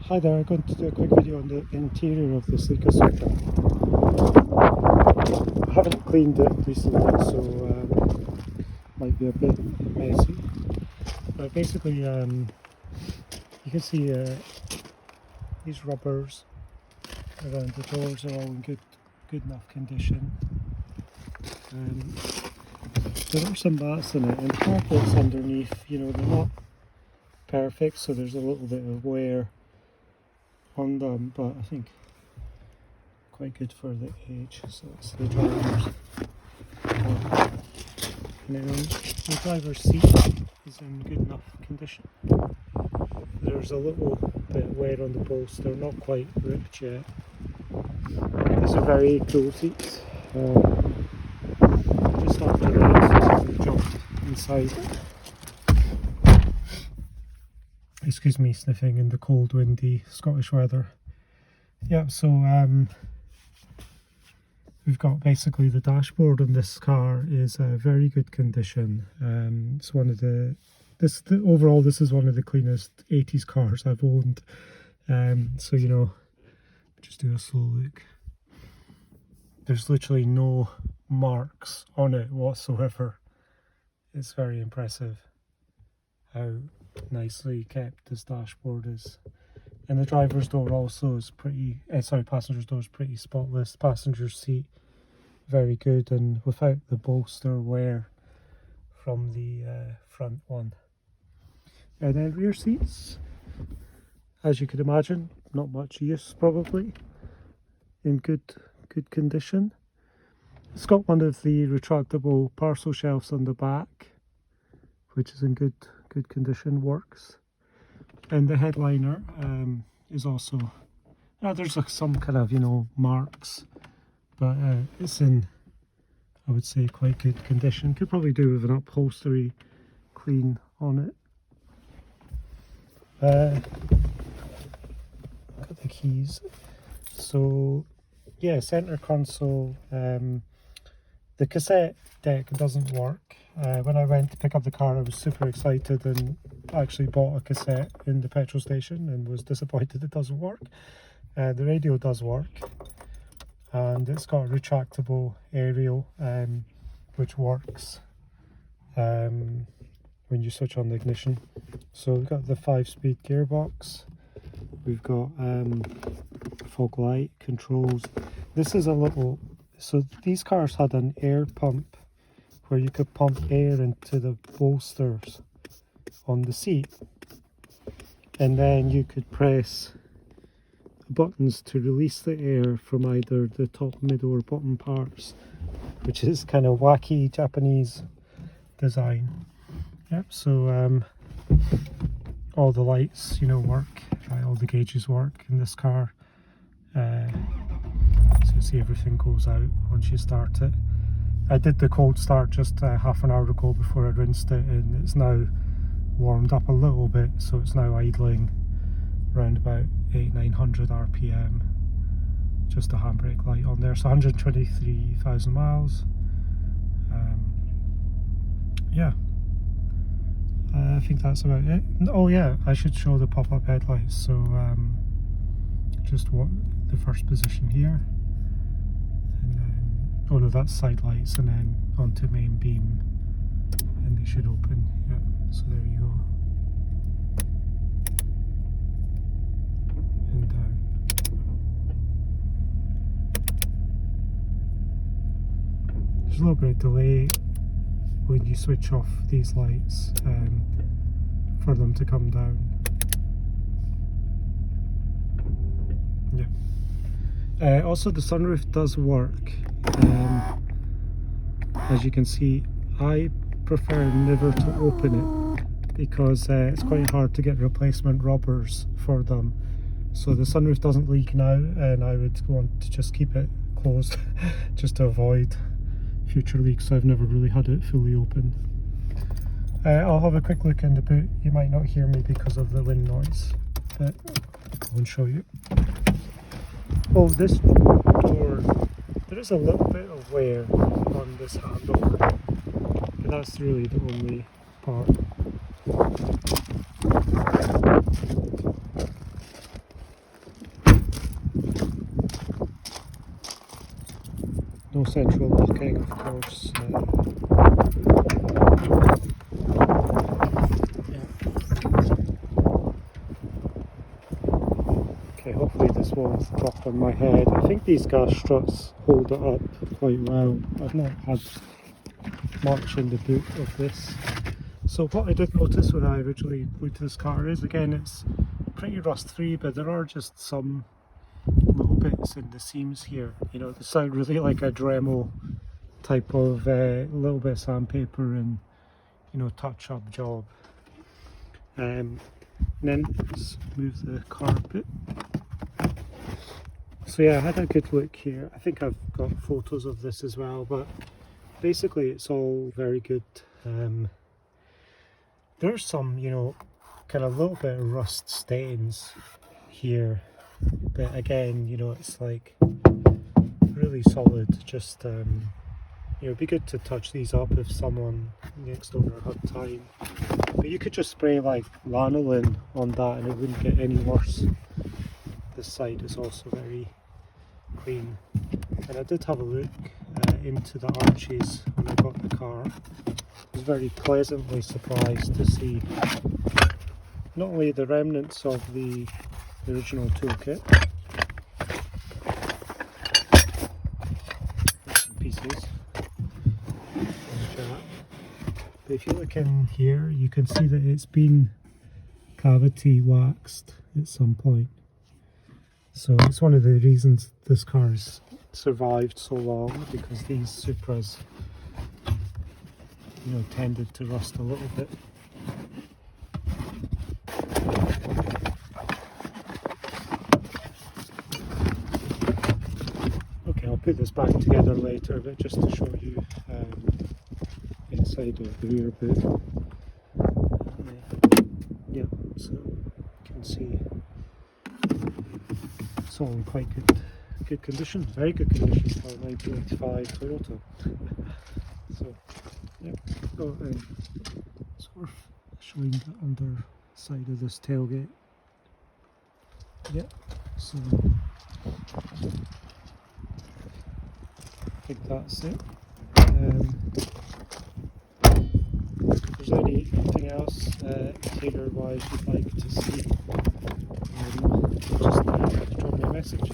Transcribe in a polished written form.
Hi there, I'm going to do a quick video on the interior of the Celica Supra. I haven't cleaned it recently, so might be a bit messy. But basically, you can see these rubbers around the doors are all in good enough condition. There are some mats in it, and the carpets underneath, you know, they're not perfect, so there's a little bit of wear on them, but I think quite good for the age. So it's the driver's, and then the driver's seat is in good enough condition. There's a little bit of wear on the posts, they're not quite ripped yet. These are very cool seats. Just after that, we jumped inside. Excuse me sniffing in the cold, windy Scottish weather. Yeah, so we've got basically the dashboard on this car is a very good condition. It's one of overall this is one of the cleanest 80s cars I've owned. So you know, just do a slow look. There's literally no marks on it whatsoever. It's very impressive how nicely kept this dashboard is. And the driver's door also is passenger's door is pretty spotless. Passenger seat very good and without the bolster wear from the front one. And then rear seats, as you could imagine, not much use probably, in good condition. It's got one of the retractable parcel shelves on the back, which is in good condition, works. And the headliner is also, there's like some kind of, you know, marks, but it's in, I would say, quite good condition. Could probably do with an upholstery clean on it. Got the keys. So yeah, center console. The cassette deck doesn't work. When I went to pick up the car, I was super excited and actually bought a cassette in the petrol station and was disappointed it doesn't work. The radio does work, and it's got a retractable aerial which works when you switch on the ignition. So we've got the 5-speed gearbox, we've got fog light controls. This is a little, so these cars had an air pump where you could pump air into the bolsters on the seat, and then you could press buttons to release the air from either the top, middle or bottom parts, which is kind of wacky Japanese design. Yep, so all the lights, you know, work, all the gauges work in this car. So you see everything goes out once you start it. I did the cold start just half an hour ago before I rinsed it, and it's now warmed up a little bit, so it's now idling around about 800-900 RPM. Just a handbrake light on there, so 123,000 miles. Yeah, I think that's about it. Oh yeah, I should show the pop-up headlights. So just what the first position here, and then, oh no, that's side lights, and then onto main beam, and they should open. Yeah, so there you go. And down. There's a little bit of delay when you switch off these lights for them to come down. Yeah. Also, the sunroof does work. As you can see, I prefer never to open it because it's quite hard to get replacement rubbers for them. So the sunroof doesn't leak now, and I would want to just keep it closed just to avoid future leaks. So I've never really had it fully open. I'll have a quick look in the boot. You might not hear me because of the wind noise, but I won't show you. Oh, this door, there is a little bit of wear on this handle, but that's really the only part. central locking, of course. Okay, hopefully this won't drop on my head. I think these gas struts hold it up quite well. I've not had much in the boot of this. So what I did notice when I originally looked at this car is, again, it's pretty rust free, but there are just some little bits in the seams here. You know, they sound really like a Dremel type of little bit of sandpaper and, you know, touch up job. And then let's move the car a bit. So yeah, I had a good look here. I think I've got photos of this as well, but basically it's all very good. There's some, you know, kind of little bit of rust stains here, but again, you know, it's like really solid. Just you know, it'd be good to touch these up if someone next door had time. But you could just spray like lanolin on that and it wouldn't get any worse. This side is also very clean. And I did have a look into the arches when I got the car. I was very pleasantly surprised to see not only the remnants of the original toolkit, bits and pieces, but if you look in here you can see that it's been cavity waxed at some point. So it's one of the reasons this car's survived so long, because these Supras, you know, tended to rust a little bit. Okay, I'll put this back together later, but just to show you inside of the rear boot. Yeah, so you can see it's all in quite good condition, very good condition for a 1985 Toyota. So yeah, it's worth showing the underside of this tailgate. Yeah, so I think that's it. If there's anything else interior wise you'd like to see, just drop me a message.